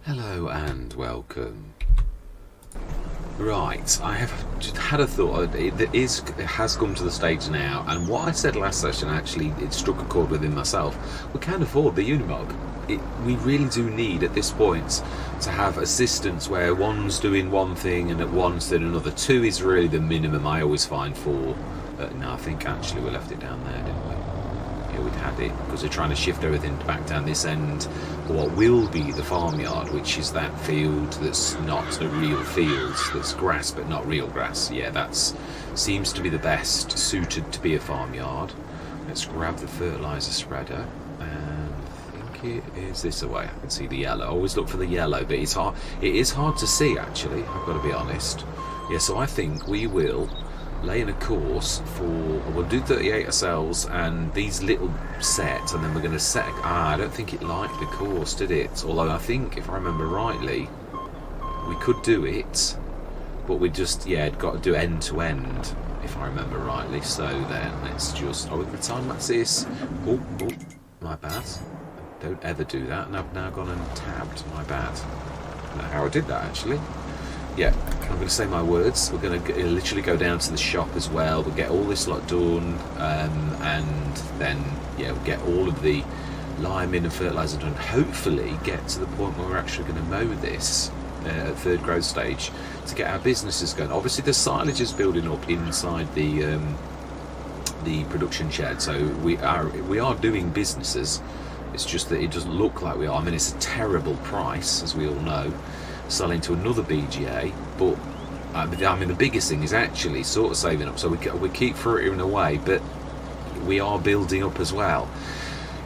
Hello and welcome. Right, I have just had a thought. It has come to the stage now, and what I said last session actually it struck a chord within myself. We can't afford the Unimog. We really do need at this point to have assistance where one's doing one thing and at one's doing another. Two is really the minimum I always find for. No, I think actually we left it down there, didn't we? Yeah, we'd had it because we're trying to shift everything back down this end. What will be the farmyard, which is that field that's not a real field, that's grass but not real grass. Yeah, that's seems to be the best suited to be a farmyard. Let's grab the fertilizer spreader, and I think it is this way. I can see the yellow. I always look for the yellow, but it's hard. It is hard to see actually. I've got to be honest. Yeah, so I think we will lay in a course for, we'll do 38 ourselves and these little sets, and then we're going to set, I don't think it liked the course, did it? Although I think, if I remember rightly, we could do it, but we just, yeah, got to do end to end, if I remember rightly. So then, let's just, we're going to time lapse this. Oh, my bad. Don't ever do that, and I've now gone and tabbed, my bad. I don't know how I did that, actually. Yeah, I'm going to say my words. We're going to literally go down to the shop as well. We'll get all this lot done, and then, yeah, we'll get all of the lime in and fertiliser done. Hopefully get to the point where we're actually going to mow this at third growth stage to get our businesses going. Obviously, the silage is building up inside the production shed, so we are doing businesses. It's just that it doesn't look like we are. I mean, it's a terrible price, as we all know, selling to another BGA, but I mean the biggest thing is actually sort of saving up, so we keep frittering away, but we are building up as well.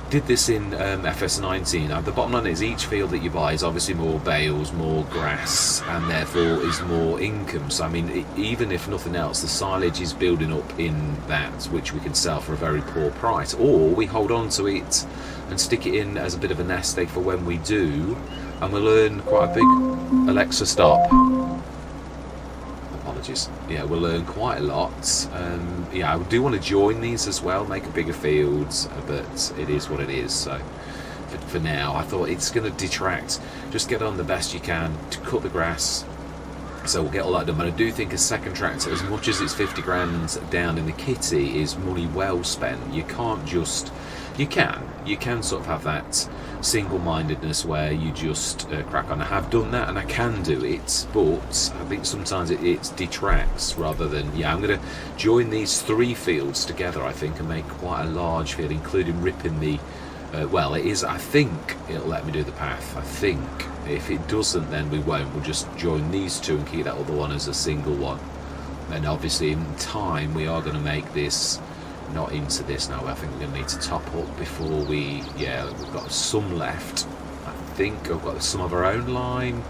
Did this in FS19. The bottom line is each field that you buy is obviously more bales, more grass, and therefore is more income. So I mean, even if nothing else, the silage is building up in that, which we can sell for a very poor price, or we hold on to it and stick it in as a bit of a nest egg for when we do, and we'll earn quite a big... Alexa, stop. Apologies. Yeah, we'll earn quite a lot. Yeah, I do want to join these as well, make a bigger field, but it is what it is. So for now, I thought it's going to detract. Just get on the best you can to cut the grass. So we'll get all that done. But I do think a second tractor, as much as it's 50 grand down in the kitty, is money well spent. You can't just... You can sort of have that single-mindedness where you just crack on. I have done that and I can do it, but I think sometimes it detracts rather than... Yeah, I'm going to join these three fields together, I think, and make quite a large field, including ripping the... well, it is... I think it'll let me do the path. I think. If it doesn't, then we won't. We'll just join these two and keep that other one as a single one. And obviously in time we are going to make this... Not into this now. I think we're going to need to top up before we... Yeah, we've got some left. I think I've got some of our own lime,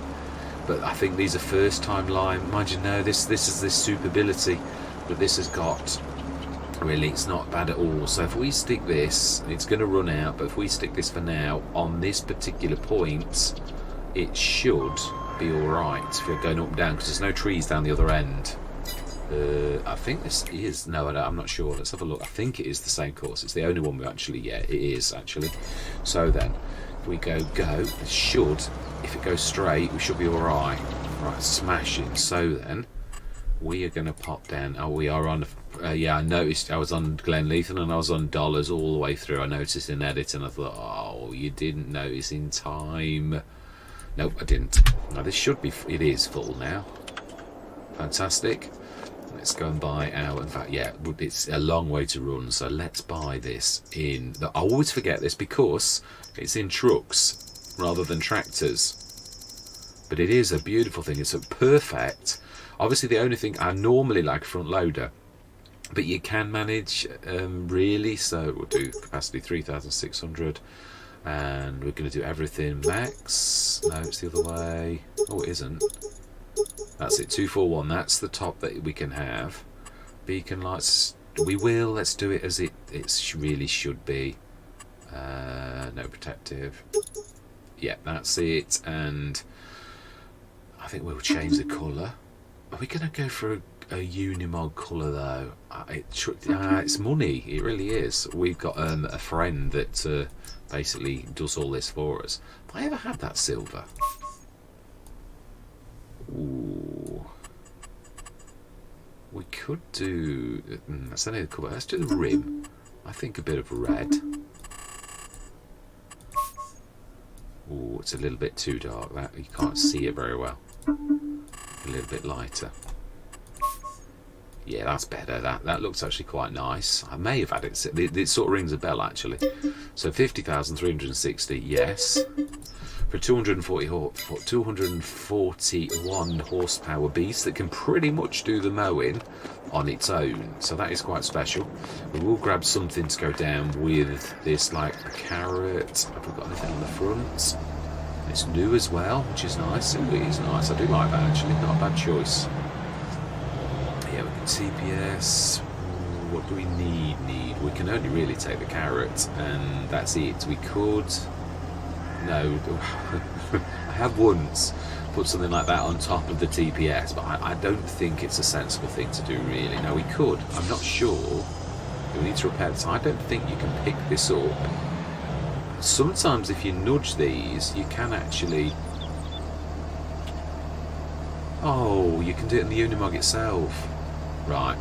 but I think these are first time lime. Mind you, no, this is this suitability, but this has got... Really, it's not bad at all. So if we stick this, it's going to run out, but if we stick this for now on this particular point, it should be alright if you're going up and down, because there's no trees down the other end. I think this is... No, I'm not sure. Let's have a look. I think it is the same course. It's the only one we actually... Yeah, it is, actually. So then, if we go, it should... If it goes straight, we should be alright. Right, smashing. So then, we are going to pop down... Oh, we are on... yeah, I noticed I was on Glenleithan and I was on dollars all the way through. I noticed in edit and I thought, oh, you didn't notice in time. Nope, I didn't. Now, this should be... It is full now. Fantastic. Let's go and buy our... In fact, yeah, it's a long way to run, so let's buy this in... I always forget this because it's in trucks rather than tractors. But it is a beautiful thing. It's a perfect... Obviously, the only thing... I normally like a front loader, but you can manage, really. So we'll do capacity 3,600, and we're going to do everything max. No, it's the other way. Oh, it isn't. That's it, 241. That's the top that we can have. Beacon lights, we will. Let's do it as it really should be. No protective. Yeah, that's it. And I think we'll change the colour. Are we going to go for a Unimog colour though? It's money. It really is. We've got a friend that basically does all this for us. Have I ever had that silver? Ooh. We could do... that's only the cover. Let's do the rim. I think a bit of red. Ooh, it's a little bit too dark. That you can't see it very well. A little bit lighter. Yeah, that's better. That looks actually quite nice. I may have had it. It sort of rings a bell, actually. So 50,360, yes. For 241 horsepower beast that can pretty much do the mowing on its own. So that is quite special. We will grab something to go down with this, like a carrot. Have we got anything on the front? It's new as well, which is nice. Ooh, it is nice. I do like that, actually. Not a bad choice. Yeah, we can TPS. What do we need? We can only really take the carrot, and that's it. We could... No, I have once put something like that on top of the TPS, but I don't think it's a sensible thing to do, really. Now, we could. I'm not sure. We need to repair this. I don't think you can pick this up. Sometimes if you nudge these, you can actually... Oh, you can do it in the Unimog itself. Right.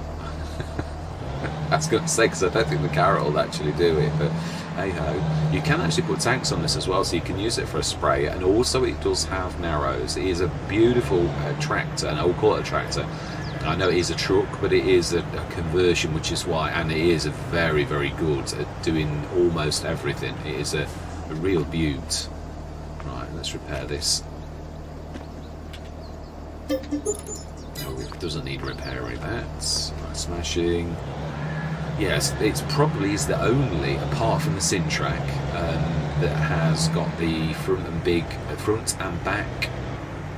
I was going to say, because I don't think the carrot will actually do it, but hey-ho. You can actually put tanks on this as well, so you can use it for a spray, and also it does have narrows. It is a beautiful tractor, and I will call it a tractor. I know it is a truck, but it is a conversion, which is why, and it is a very, very good at doing almost everything. It is a real beaut. Right, let's repair this. No, it doesn't need repairing that. Right, smashing. Yes, it probably is the only, apart from the Sintrac, that has got the front and back.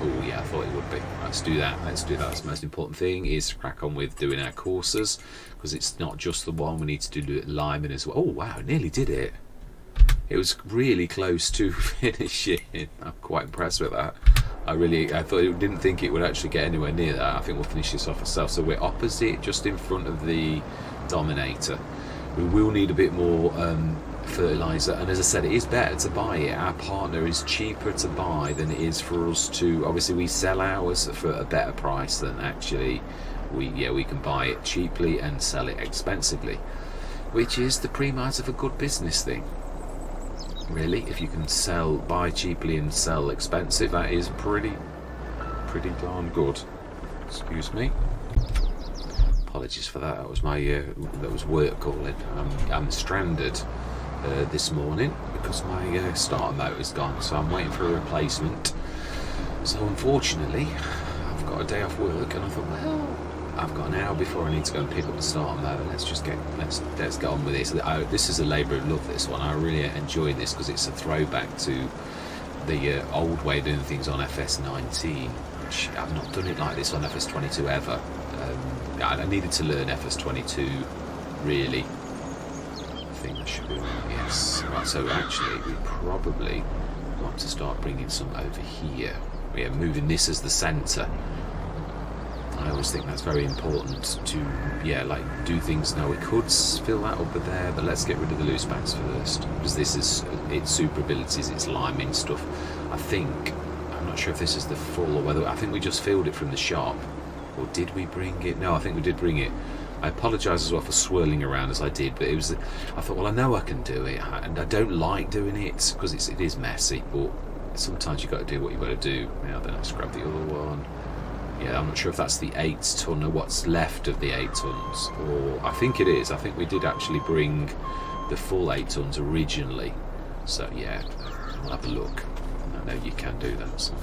Oh yeah, I thought it would be. Let's do that. Let's do that. That's the most important thing, is to crack on with doing our courses, because it's not just the one. We need to do liming as well. Oh wow, nearly did it. It was really close to finishing. I'm quite impressed with that. I didn't think it would actually get anywhere near that. I think we'll finish this off ourselves. So we're opposite, just in front of the Dominator. We will need a bit more fertilizer, and as I said, it is better to buy it. Our partner is cheaper to buy than it is for us to... Obviously we sell ours for a better price than actually we can buy it cheaply and sell it expensively, which is the premise of a good business thing, really. If you can buy cheaply and sell expensive, that is pretty darn good. Excuse me. Apologies for that. That was my that was work calling. I'm stranded this morning because my starter motor is gone, so I'm waiting for a replacement. So unfortunately, I've got a day off work, and I thought, well, I've got an hour before I need to go and pick up the starter motor. Let's get on with this. This is a labour of love, this one. I really enjoy this because it's a throwback to the old way of doing things on FS19. Which I've not done it like this on FS22 ever. I needed to learn FS22, really. I think that should be right, yes. Right, so actually, we probably want to start bringing some over here. We're moving this as the centre. I always think that's very important to, do things. Now, we could fill that over there, but let's get rid of the loose backs first, because this is its super abilities, its liming stuff. I'm not sure if this is the full or whether... I think we just filled it from the shop. Or did we bring it? No, I think we did bring it. I apologise as well for swirling around as I did, but I thought, well, I know I can do it, and I don't like doing it because it is messy, but sometimes you've got to do what you've got to do. Now then, let's grab the other one. Yeah, I'm not sure if that's the 8 ton or what's left of the 8 tons, or I think it is. I think we did actually bring the full 8 tons originally, so yeah, we'll have a look. I know you can do that, so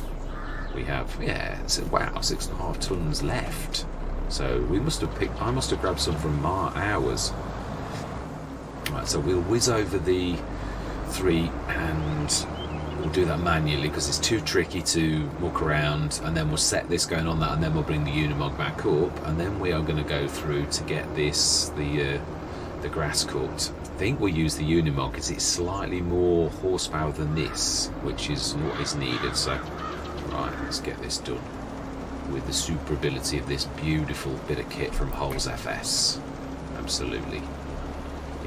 we have, wow, 6.5 tons left. So we must have I must have grabbed some from ours. Right, so we'll whiz over the 3 and we'll do that manually because it's too tricky to muck around, and then we'll set this going on that, and then we'll bring the Unimog back up, and then we are going to go through to get this, the grass cut. I think we'll use the Unimog because it's slightly more horsepower than this, which is what is needed. So right, let's get this done with the super ability of this beautiful bit of kit from Holes FS. Absolutely.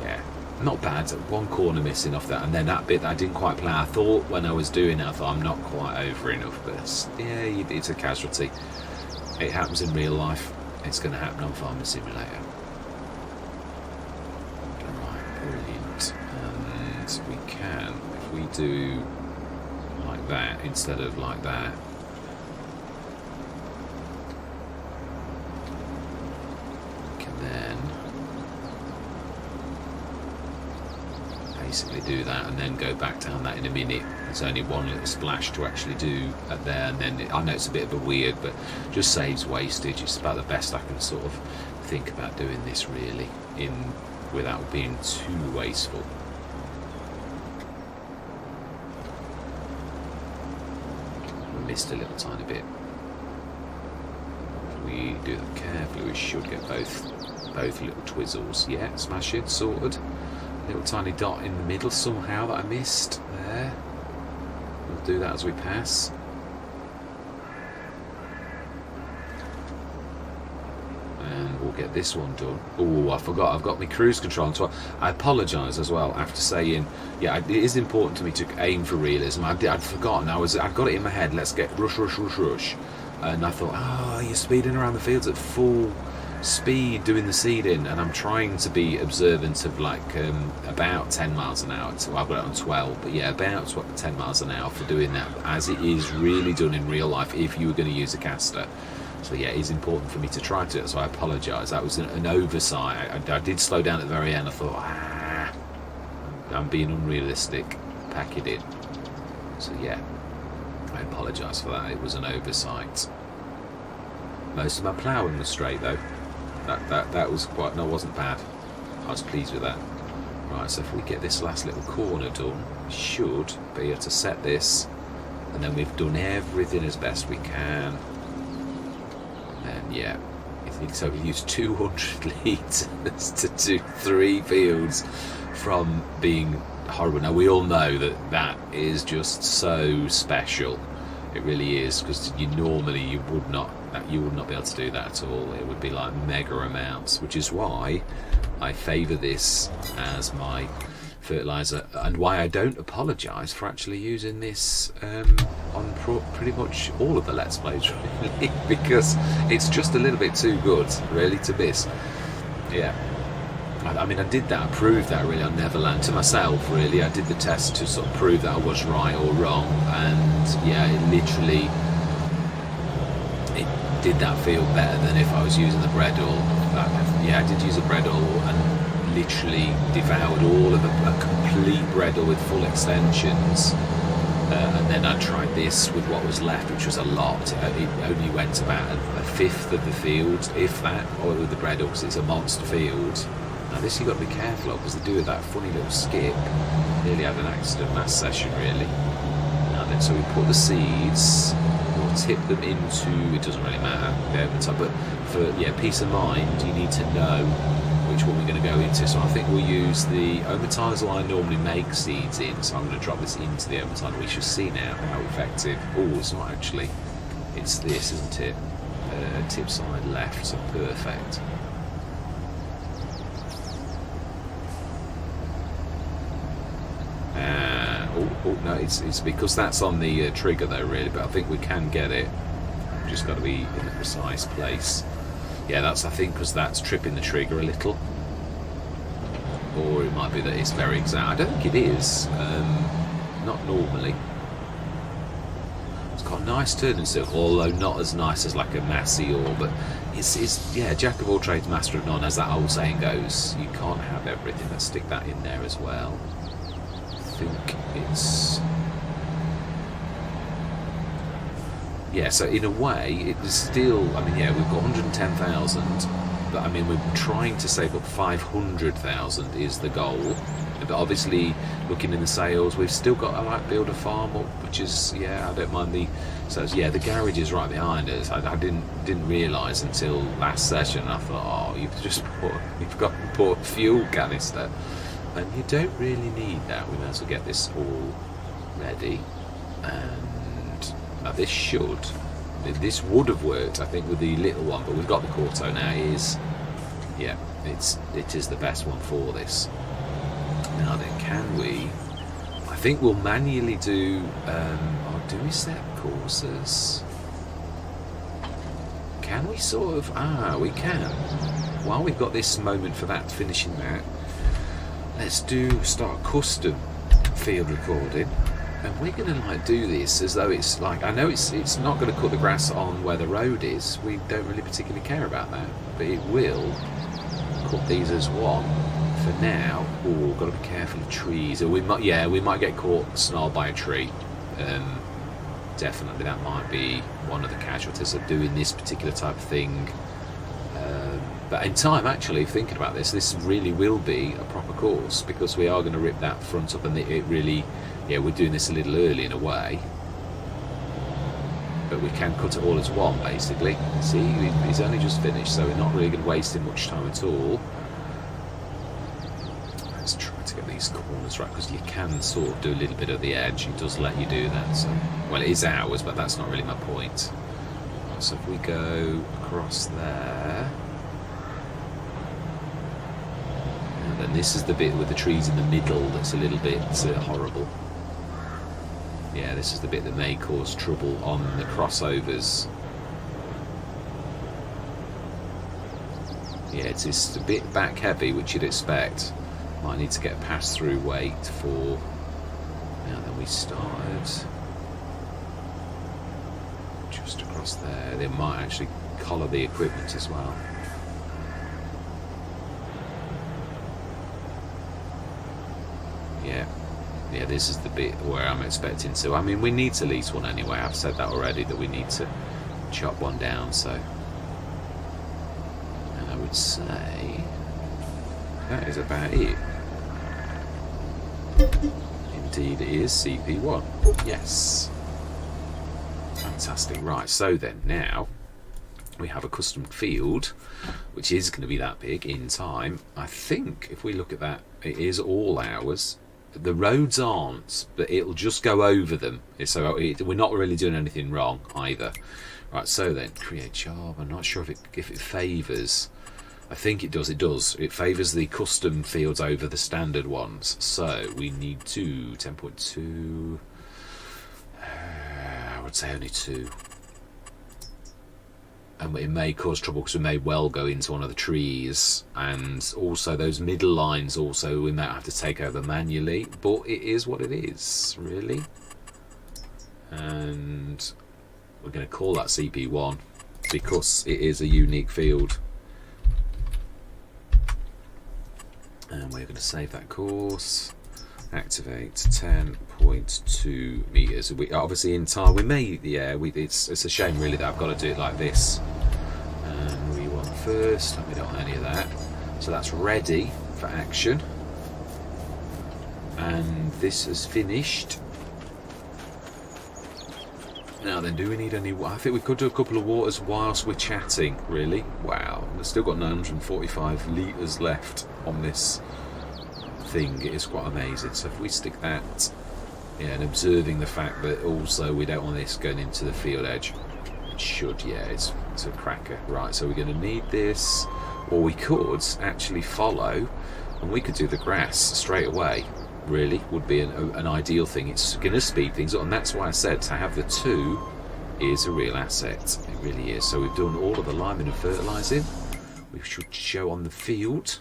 Yeah, not bad. One corner missing off that, and then that bit that I didn't quite plan. I thought when I was doing it, I thought I'm not quite over enough, but yeah, it's a casualty. It happens in real life. It's going to happen on Farming Simulator. Right, brilliant. And we can, if we do like that instead of like that. We can then basically do that and then go back down that in a minute. There's only one little splash to actually do at there, and then I know it's a bit of a weird, but just saves wastage. It's about the best I can sort of think about doing this really without being too wasteful. We missed a little tiny bit. If we do that carefully, we should get both little twizzles. Yeah, smash it, sorted. Little tiny dot in the middle somehow that I missed there. We'll do that as we pass. And we'll get this one done. Oh, I forgot, I've got my cruise control on. So I apologise as well after saying, yeah, it is important to me to aim for realism. I'd forgotten, I'd got it in my head, let's get rush. And I thought, oh, you're speeding around the fields at full speed doing the seeding, and I'm trying to be observant of like about 10 miles an hour. So I've got it on 12, but yeah, about 10 miles an hour for doing that, as it is really done in real life if you were going to use a caster. So yeah, it is important for me to try to do it, so I apologise. That was an oversight. I did slow down at the very end. I thought, I'm being unrealistic. Pack it in. So yeah, I apologise for that. It was an oversight. Most of my ploughing was straight though. That was quite, no, it wasn't bad. I was pleased with that. Right, so if we get this last little corner done, we should be able to set this, and then we've done everything as best we can. And yeah, so we use 200 litres to do 3 fields from being horrible. Now we all know that is just so special. It really is, because you would not be able to do that at all. It would be like mega amounts, which is why I favour this as my fertiliser, and why I don't apologise for actually using this on pretty much all of the Let's Plays, really, because it's just a little bit too good, really, to miss. Yeah. I mean, I did that, I proved that really on Neverland to myself, really. I did the test to sort of prove that I was right or wrong, and yeah, it literally did that feel better than if I was using the bread oil. Yeah, I did use a bread oil and literally devoured all of a complete bread oil with full extensions, and then I tried this with what was left, which was a lot. It only went about a fifth of the field, if that, or with the bread oil, because it's a monster field. Now this you've got to be careful of, because they do that funny little skip. Nearly had an accident last session, really. Now then, so we put the seeds, we'll tip them into, it doesn't really matter, but for peace of mind, you need to know which one we're going to go into. So I think we'll use the omatizer I normally make seeds in, so I'm going to drop this into the omatizer. We should see now how effective. Oh, it's not actually, it's this, isn't it? Tip side left, so perfect. Oh no, it's because that's on the trigger though, really, but I think we can get it. We've just got to be in the precise place. Yeah, that's, I think, because that's tripping the trigger a little. Or it might be that it's very exact. I don't think it is. Not normally. It's got a nice turning circle, although not as nice as like a Massey or, but it's yeah, jack of all trades, master of none, as that old saying goes. You can't have everything. Let's stick that in there as well. I think it's, yeah, so in a way it is still, I mean, yeah, we've got 110,000, but I mean, we're trying to save up 500,000 is the goal. But obviously, looking in the sales, we've still got to like build a farm up, which is, yeah, I don't mind the, so yeah, the garage is right behind us. I didn't realise until last session. I thought, oh, you've got to put a fuel canister. And you don't really need that. We might as well get this all ready. And now this would have worked, I think, with the little one, but we've got the Corto now. It is the best one for this. Now then, can we? I think we'll manually do. Or do we set courses? Can we sort of? We can. While we've got this moment for that, finishing that, let's start custom field recording, and we're going to do this as though it's like, I know it's not going to cut the grass on where the road is. We don't really particularly care about that, but it will cut these as one for now. Oh, got to be careful of trees, or we might get caught snarled by a tree. Definitely, that might be one of the casualties of doing this particular type of thing. But in time, actually, thinking about this really will be a proper course, because we are going to rip that front up, and it really, we're doing this a little early in a way. But we can cut it all as one, basically. See, he's only just finished, so we're not really going to waste him much time at all. Let's try to get these corners right, because you can sort of do a little bit of the edge. It does let you do that. So, well, it is ours, but that's not really my point. So if we go across there, and then this is the bit with the trees in the middle that's a little bit horrible. Yeah, this is the bit that may cause trouble on the crossovers. Yeah, it's a bit back heavy, which you'd expect. Might need to get a pass-through weight for. Now then, we started just across there. They might actually collar the equipment as well. Yeah, this is the bit where I'm expecting to. I mean, we need to lease one anyway. I've said that already, that we need to chop one down. So, and I would say that is about it. Indeed, it is CP1. Yes. Fantastic. Right, so then now we have a custom field, which is going to be that big in time. I think if we look at that, it is all ours. The roads aren't, but it'll just go over them. So we're not really doing anything wrong either. Right, so then create job. I'm not sure if it favours. I think it does. It does. It favours the custom fields over the standard ones. So we need 10.2. I would say only 2. And it may cause trouble because we may well go into one of the trees, and also those middle lines also we might have to take over manually, but it is what it is, really. And we're going to call that CP1 because it is a unique field. And we're going to save that course. Activate 10.2 meters. We obviously in time we may, it's a shame really that I've got to do it like this. And we want first, we don't want any of that. So that's ready for action. And this is finished. Now then, do we need any? I think we could do a couple of waters whilst we're chatting. Really? Wow, we've still got 945 litres left on this thing. It is quite amazing. So if we stick that, and observing the fact that also we don't want this going into the field edge. It should, it's a cracker. Right, so we're going to need this, or we could actually follow, and we could do the grass straight away. Really would be an ideal thing. It's going to speed things up, and that's why I said to have the 2 is a real asset. It really is. So we've done all of the liming and fertilising. We should show on the field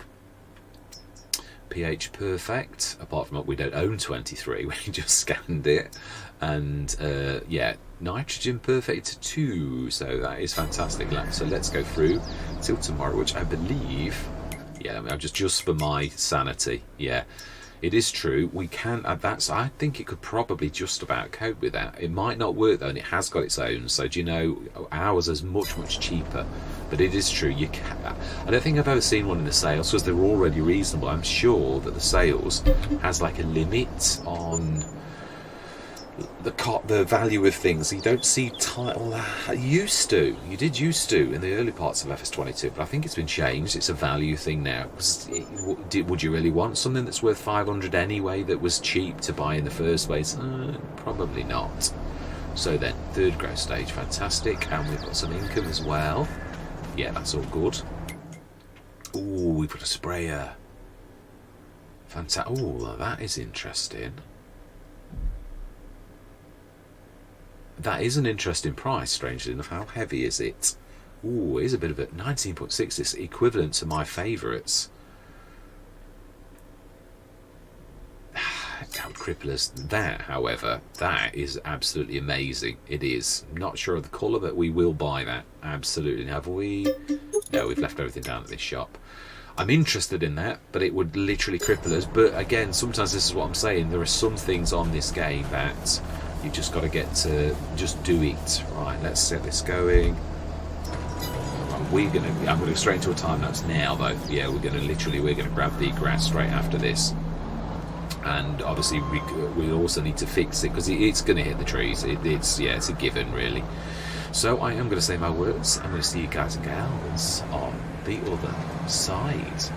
pH perfect, apart from we don't own 23, we just scanned it. And nitrogen perfect 2, so that is fantastic. So let's go through till tomorrow, which I believe, just for my sanity, it is true. We can add that, so I think it could probably just about cope with that. It might not work though, and it has got its own. So do you know, ours is much cheaper, but it is true. You can. I don't think I've ever seen one in the sales because they're already reasonable. I'm sure that the sales has like a limit on the value of things. You don't see title. You did used to in the early parts of FS22, but I think it's been changed. It's a value thing now. Would you really want something that's worth 500 anyway that was cheap to buy in the first place? Probably not. So then, 3rd growth stage, fantastic, and we've got some income as well. Yeah, that's all good. Ooh, we've got a sprayer. Fantastic. Oh, that is interesting. That is an interesting price, strangely enough. How heavy is it? Ooh, it is a bit of a 19.6. It's equivalent to my favourites. That would cripple us. That, however, that is absolutely amazing. It is. Not sure of the colour, but we will buy that. Absolutely. Have we? No, we've left everything down at this shop. I'm interested in that, but it would literally cripple us. But again, sometimes this is what I'm saying. There are some things on this game that you just got to get to just do it. Right, let's set this going. I'm gonna go straight into a time lapse now, though. Yeah, we're gonna grab the grass straight after this. And obviously we also need to fix it because it's going to hit the trees. It's a given, really. So I am going to say my words. I'm going to see you guys and gals on the other side.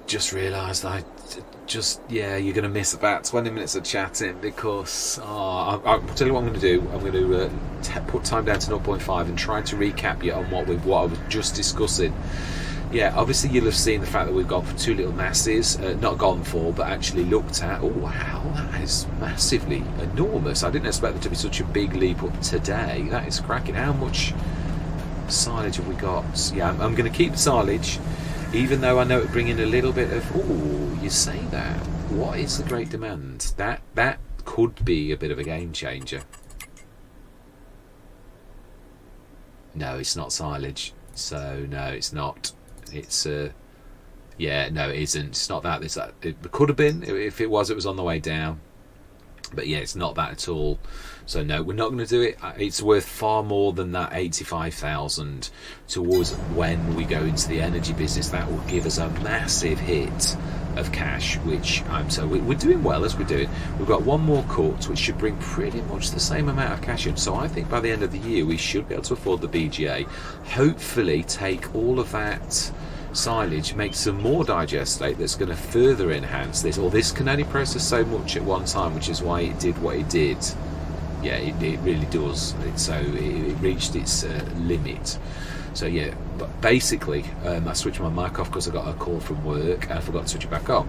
just realised yeah, you're going to miss about 20 minutes of chatting because I'll tell you what I'm going to do. I'm going to put time down to 0.5 and try to recap you on what I was just discussing. Yeah, obviously you'll have seen the fact that we've gone for 2 little masses, not gone for, but actually looked at. Oh wow, that is massively enormous. I didn't expect there to be such a big leap up today. That is cracking. How much silage have we got? Yeah, I'm going to keep the silage, even though I know it would bring in a little bit of, oh, you say that. What is the great demand? That could be a bit of a game changer. No, it's not silage. So, no, it's not. It's, yeah, no, it isn't. It's not that. It could have been. If it was on the way down. But yeah, it's not that at all. So no, we're not going to do it. It's worth far more than that 85,000 towards when we go into the energy business. That will give us a massive hit of cash, which we're doing well as we're doing. We've got one more cut, which should bring pretty much the same amount of cash in. So I think by the end of the year, we should be able to afford the BGA. Hopefully take all of that silage, make some more digestate that's going to further enhance this, or this can only process so much at one time, which is why it did what it did. Yeah, it really does. It reached its limit. So yeah, but basically I switched my mic off because I got a call from work and I forgot to switch it back on.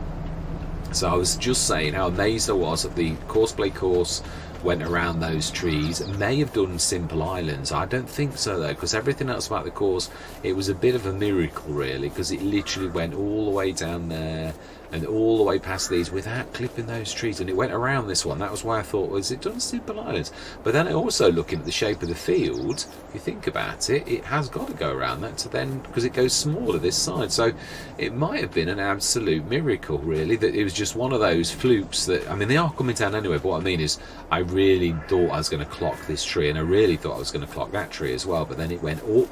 So I was just saying how amazed I was that the Courseplay course went around those trees. It may have done Simple Islands. I don't think so though, because everything else about the course, it was a bit of a miracle really, because it literally went all the way down there and all the way past these without clipping those trees, and it went around this one. That was why I thought, was it done Simple Islands? But then also looking at the shape of the field, if you think about it, it has got to go around that to then, because it goes smaller this side. So it might have been an absolute miracle really, that it was just one of those flukes that, I mean, they are coming down anyway, but what I mean is I really thought I was going to clock this tree, and I really thought I was going to clock that tree as well, but then it went up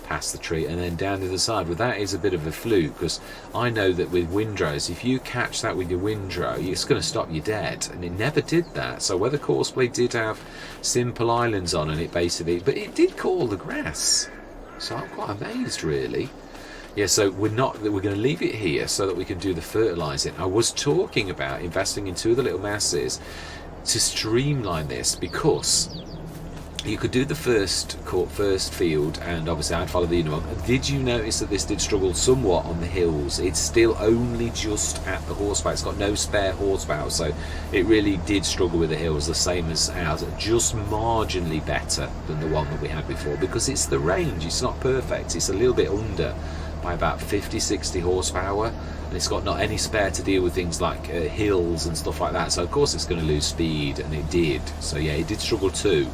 past the tree and then down to the side. Well, that is a bit of a fluke, because I know that with windrows, if you catch that with your windrow, it's going to stop you dead, and it never did that. So whether Courseplay did have Simple Islands on, and it basically, but it did call the grass, so I'm quite amazed really. Yeah, so we're going to leave it here so that we can do the fertilising. I was talking about investing in 2 of the little masses to streamline this, because you could do the first field, and obviously I'd follow the inner one. Did you notice that this did struggle somewhat on the hills? It's still only just at the horsepower. It's got no spare horsepower, so it really did struggle with the hills, the same as ours, just marginally better than the one that we had before, because it's the range. It's not perfect. It's a little bit under by about 50-60 horsepower, and it's got not any spare to deal with things like hills and stuff like that, so of course it's going to lose speed, and it did. So yeah, it did struggle too.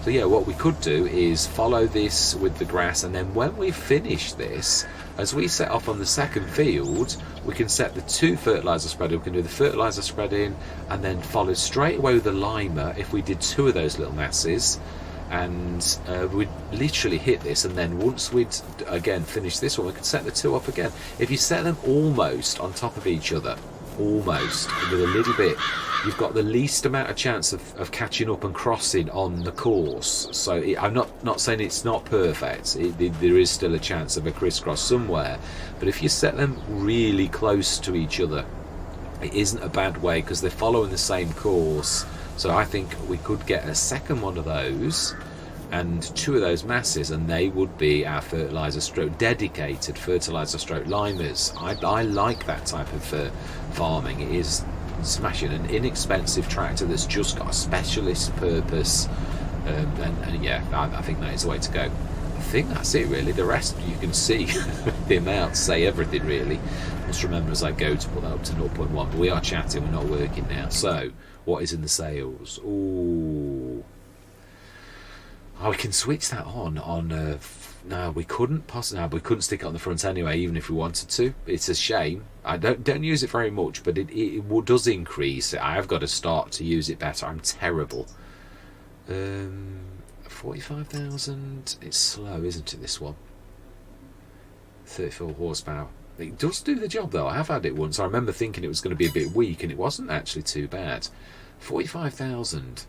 So yeah, what we could do is follow this with the grass, and then when we finish this, as we set off on the second field, we can set the 2 fertiliser spreading. We can do the fertiliser spreading and then follow straight away with the limer if we did 2 of those little masses, and we'd literally hit this, and then once we'd again finish this one, we could set the 2 off again. If you set them almost on top of each other, almost with a little bit, you've got the least amount of chance of catching up and crossing on the course. So I'm not saying it's not perfect. There is still a chance of a crisscross somewhere, but if you set them really close to each other, it isn't a bad way, because they're following the same course. So I think we could get a second one of those and 2 of those masses, and they would be our fertiliser stroke dedicated fertiliser stroke limers. I like that type of farming. It is smashing, an inexpensive tractor that's just got a specialist purpose, and yeah, I think that is the way to go. I think that's it really. The rest you can see the amounts say everything really. Must remember as I go to put that up to 0.1, but we are chatting, we're not working now. So what is in the sales? Ooh, oh, we can switch that on no, we couldn't possibly. No, we couldn't stick it on the front anyway, even if we wanted to. It's a shame. I don't use it very much, but it does increase. I have got to start to use it better. I'm terrible. 45,000. It's slow, isn't it? This one. 34 horsepower. It does do the job though. I have had it once. I remember thinking it was going to be a bit weak, and it wasn't actually too bad. 45,000.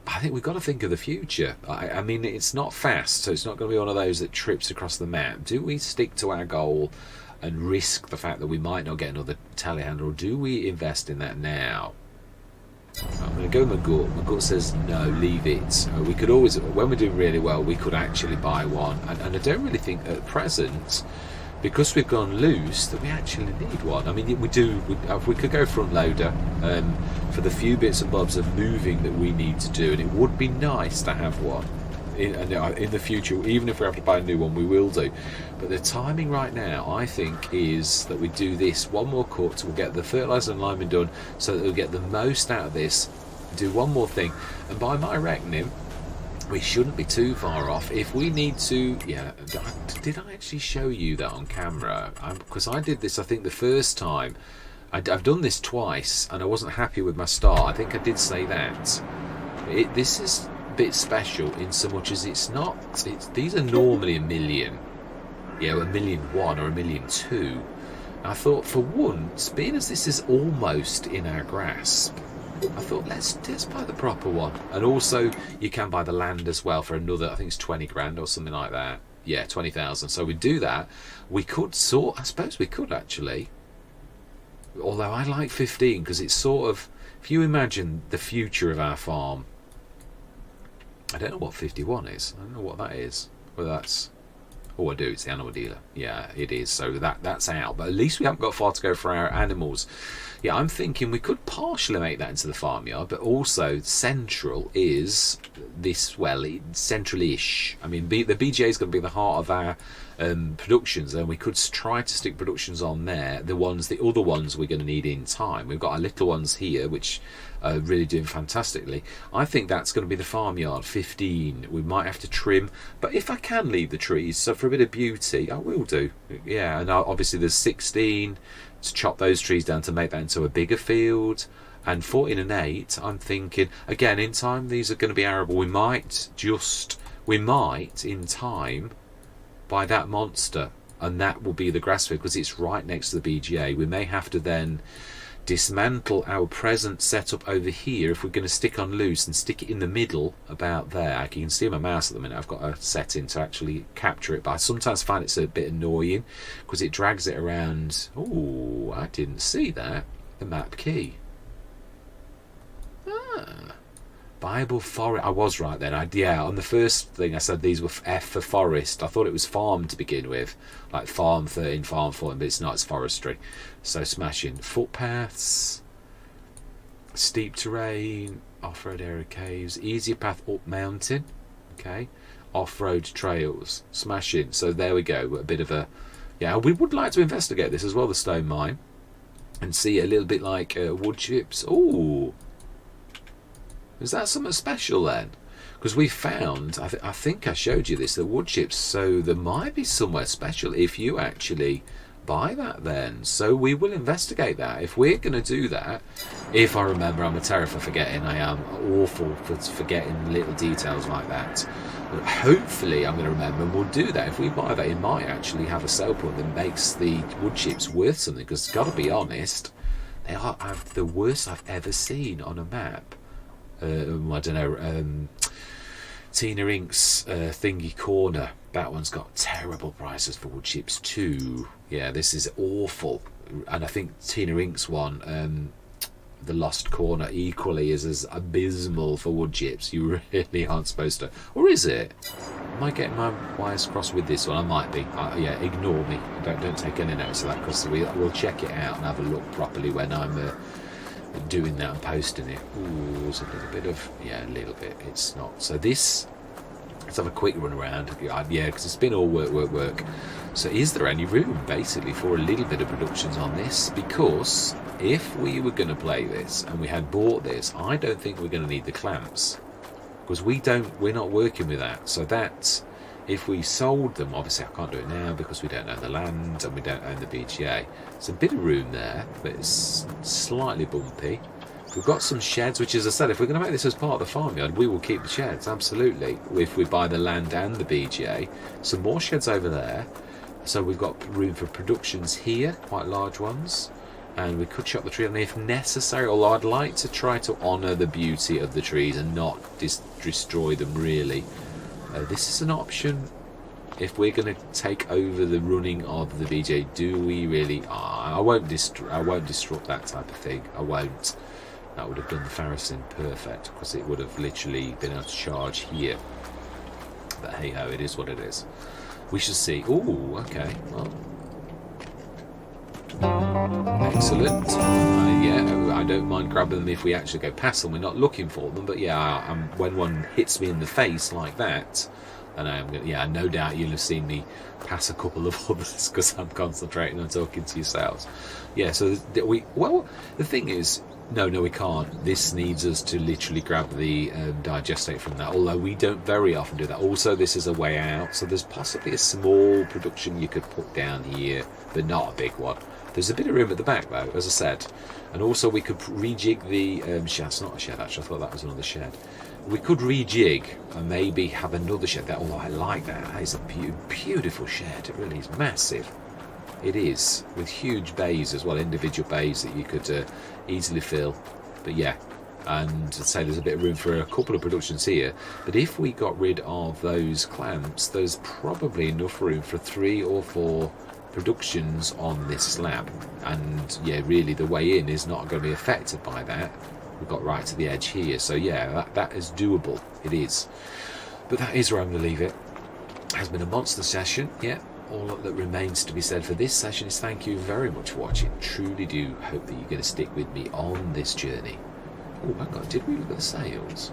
I think we've got to think of the future. I mean, it's not fast, so it's not going to be one of those that trips across the map. Do we stick to our goal and risk the fact that we might not get another telehandler, or do we invest in that now? I'm going to go with my gut. My gut says no, leave it. We could always, when we're doing really well, we could actually buy one. And I don't really think at present, because we've gone loose, that we actually need one. I mean, we do. We could go front loader for the few bits and bobs of moving that we need to do, and it would be nice to have one in the future. Even if we have to buy a new one, we will do. But the timing right now, I think, is that we do this one more cut. We'll get the fertiliser and liming done, so that we'll get the most out of this. Do one more thing, and by my reckoning, we shouldn't be too far off. If we need to, yeah, did I actually show you that on camera? Because I did this, I think, the first time. I've done this twice, and I wasn't happy with my start. I think I did say that. This is a bit special in so much as these are normally 1 million. Yeah, 1,000,001 or 1,000,002. I thought, for once, being as this is almost in our grasp, I thought, let's buy the proper one. And also, you can buy the land as well for another, I think it's 20 grand or something like that. Yeah, 20,000. So we do that. We could I suppose we could actually. Although I like 15, because it's sort of, if you imagine the future of our farm, I don't know what 51 is. I don't know what that is. Whether that's... Oh, I do. It's the animal dealer. Yeah, it is. So that's out. But at least we haven't got far to go for our animals. Yeah, I'm thinking we could partially make that into the farmyard, but also central is this, well, central-ish. I mean, the BGA is going to be the heart of our productions, and we could try to stick productions on there. The other ones we're going to need in time. We've got our little ones here, which are really doing fantastically. I think that's going to be the farmyard, 15. We might have to trim, but if I can leave the trees, so for a bit of beauty, I will do. Yeah, and obviously there's 16 to chop those trees down to make that into a bigger field, and 14 and 8, I'm thinking, again, in time these are going to be arable. We might in time buy that monster, and that will be the grass field, because it's right next to the BGA. We may have to then dismantle our present setup over here if we're going to stick on loose, and stick it in the middle about there. You can see my mouse at the minute. I've got a setting to actually capture it, but I sometimes find it's a bit annoying because it drags it around. Oh, I didn't see that. The map key. Bible forest. I was right then. On the first thing I said these were F for forest. I thought it was farm to begin with, like farm 13, farm 14, but it's not. It's forestry. So smashing. Footpaths, steep terrain, off-road area caves, easier path up mountain. Okay, off-road trails, smashing. So there we go. A bit of a, yeah. We would like to investigate this as well, the stone mine, and see a little bit like wood chips. Ooh. Is that something special then? Because we found, I think I showed you this, the wood chips, so there might be somewhere special if you actually buy that then. So we will investigate that. If we're going to do that, if I remember, I'm a terror for forgetting. I am awful for forgetting little details like that. But hopefully I'm going to remember, and we'll do that. If we buy that, it might actually have a sell point that makes the wood chips worth something, because got to be honest, they are the worst I've ever seen on a map. I don't know, Tina Inc.'s Thingy Corner, that one's got terrible prices for wood chips too. Yeah, this is awful. And I think Tina Inc.'s one, the Lost Corner, equally is as abysmal for wood chips. You really aren't supposed to. Or is it? Am I getting my wires crossed with this one? I might be. Yeah, ignore me. Don't take any notice of that, because we'll check it out and have a look properly when I'm doing that and posting it. Ooh, there's a little bit of, yeah, a little bit. It's not. So this, let's have a quick run around. Yeah, because it's been all work. So is there any room basically for a little bit of productions on this? Because if we were going to play this and we had bought this, I don't think we're going to need the clamps, because we're not working with that. So that, if we sold them, obviously I can't do it now because we don't own the land and we don't own the BGA. There's a bit of room there, but it's slightly bumpy. We've got some sheds, which, as I said, if we're going to make this as part of the farmyard, we will keep the sheds, absolutely. If we buy the land and the BGA, some more sheds over there. So we've got room for productions here, quite large ones. and we could chop the tree, and if necessary, although I'd like to try to honour the beauty of the trees and not destroy them really. This is an option. If we're going to take over the running of the VJ, do we really? I won't disrupt that type of thing. I won't. That would have done the Pharaoh perfect, because it would have literally been able to charge here. But hey ho, it is what it is. We shall see. Oh, okay. Well, excellent. Yeah, I don't mind grabbing them if we actually go past them. We're not looking for them, but yeah, when one hits me in the face like that, and I am going. Yeah, no doubt you'll have seen me pass a couple of others because I'm concentrating on talking to yourselves. Yeah, so the thing is, no, we can't. This needs us to literally grab the digestate from that, although we don't very often do that. Also, this is a way out, so there's possibly a small production you could put down here, but not a big one. There's a bit of room at the back, though, as I said. And also, we could rejig the shed. It's not a shed, actually. I thought that was another shed. We could rejig and maybe have another shed there. Although I like that. That is a beautiful shed. It really is massive. It is, with huge bays as well, individual bays that you could easily fill. But yeah, and say there's a bit of room for a couple of productions here. But if we got rid of those clamps, there's probably enough room for 3 or 4 productions on this slab. And yeah, really the way in is not going to be affected by that. We've got right to the edge here. So yeah, that is doable. It is. But that is where I'm going to leave it. It has been a monster session, yeah. All that remains to be said for this session is thank you very much for watching. Truly do hope that you're going to stick with me on this journey. Oh, hang on, did we look at the sales?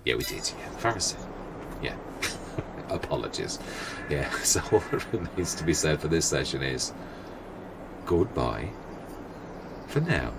Yeah, we did, yeah. Pharisee. Yeah. Apologies. Yeah, so all that remains to be said for this session is goodbye for now.